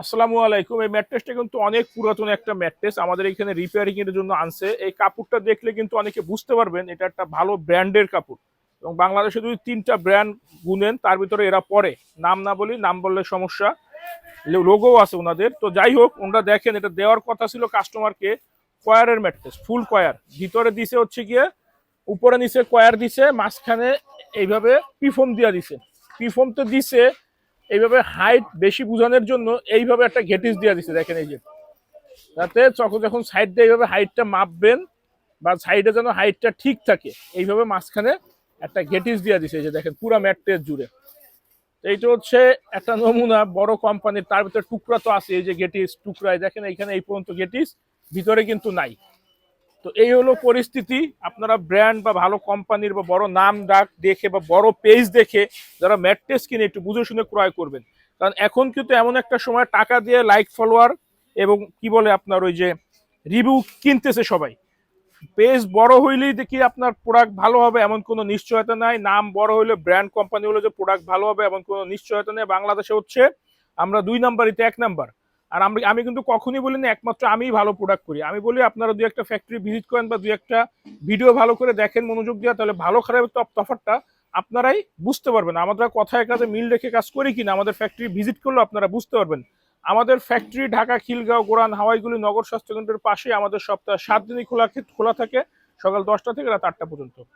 আসসালামু আলাইকুম। এই ম্যাট্রেসটা কিন্তু অনেক পুরাতন একটা ম্যাট্রেস, আমাদের এখানে রিপেয়ারিং এর জন্য আনছে। এই কাপড়টা দেখলে কিন্তু অনেকে বুঝতে পারবেন এটা একটা ভালো ব্র্যান্ডের কাপড়। এবং বাংলাদেশে যদি 3টা ব্র্যান্ড গুনেন তার ভিতরে এরা পড়ে। নাম না বলি, নাম বললে সমস্যা। লোগো আছে ওনাদের। তো যাই হোক, ওনারা দেখেন এটা দেওয়ার কথা ছিল কাস্টমারকে কয়ারের ম্যাট্রেস, ফুল কয়ার। ভিতরে দিছে হচ্ছে গিয়ে উপরে নিচে কয়ার দিছে, মাঝখানে এইভাবে পিফোম দিয়া দিছে। পিফোম তো দিছে এইভাবে হাইট বেশি বোঝানোর জন্য, এইভাবে একটা ঘেটিস দিয়ে দিছে দেখেন, এই যে যাতে যখন সাইড দিয়ে এইভাবে হাইটটা মাপবেন বা সাইডে যেন হাইটটা ঠিক থাকে, এইভাবে মাঝখানে একটা ঘেটিস দিয়ে দিছে, এই যে দেখেন পুরা ম্যাট্রেস জুড়ে। এইটা হচ্ছে একটা নমুনা বড় কোম্পানির, তার ভিতরে টুকরা তো আছে, এই যে গেটিস টুকরায় দেখেন এইখানে এই পর্যন্ত গেটিস, ভিতরে কিন্তু নাই। তো এই হলো পরিস্থিতি। আপনারা ব্র্যান্ড বা ভালো কোম্পানির বা বড় নাম ডাক দেখে বা বড় পেজ দেখে যারা ম্যাট্রেস কিনে একটু বুঝে শুনে ক্রয় করবেন। কারণ এখন কিন্তু এমন একটা সময় টাকা দিয়ে লাইক ফলোয়ার এবং কি বলে আপনার ওই যে রিভিউ কিনতেছে সবাই। পেজ বড় হইলেই দেখি আপনার প্রোডাক্ট ভালো হবে এমন কোনো নিশ্চয়তা নাই, নাম বড় হইলে ব্র্যান্ড কোম্পানি হলে যে প্রোডাক্ট ভালো হবে এমন কোনো নিশ্চয়তা নেই। বাংলাদেশে হচ্ছে আমরা 2 নাম্বারিতে 1 নাম্বার। আর আমি কিন্তু কখনই বলি না একমাত্র আমিই ভালো প্রোডাক্ট করি। আমি বলি আপনারা 2-1টা ফ্যাক্টরি ভিজিট করেন বা 2-1টা ভিডিও ভালো করে দেখেন মনোযোগ দিয়ে, তাহলে ভালো খারাপের তফাৎটা আপনারাই বুঝতে পারবেন। আমরা কথায় কাজে মিল রেখে কাজ করি কিনা আমাদের ফ্যাক্টরি ভিজিট করলে আপনারা বুঝতে পারবেন। আমাদের ফ্যাক্টরি ঢাকা, খিলগাঁও, গোরান, হাওয়াইগুলি নগর স্বাস্থ্য কেন্দ্রের পাশে। আমাদের সপ্তাহে 7 দিনই খোলা থাকে, সকাল 10টা থেকে রাত 8টা পর্যন্ত।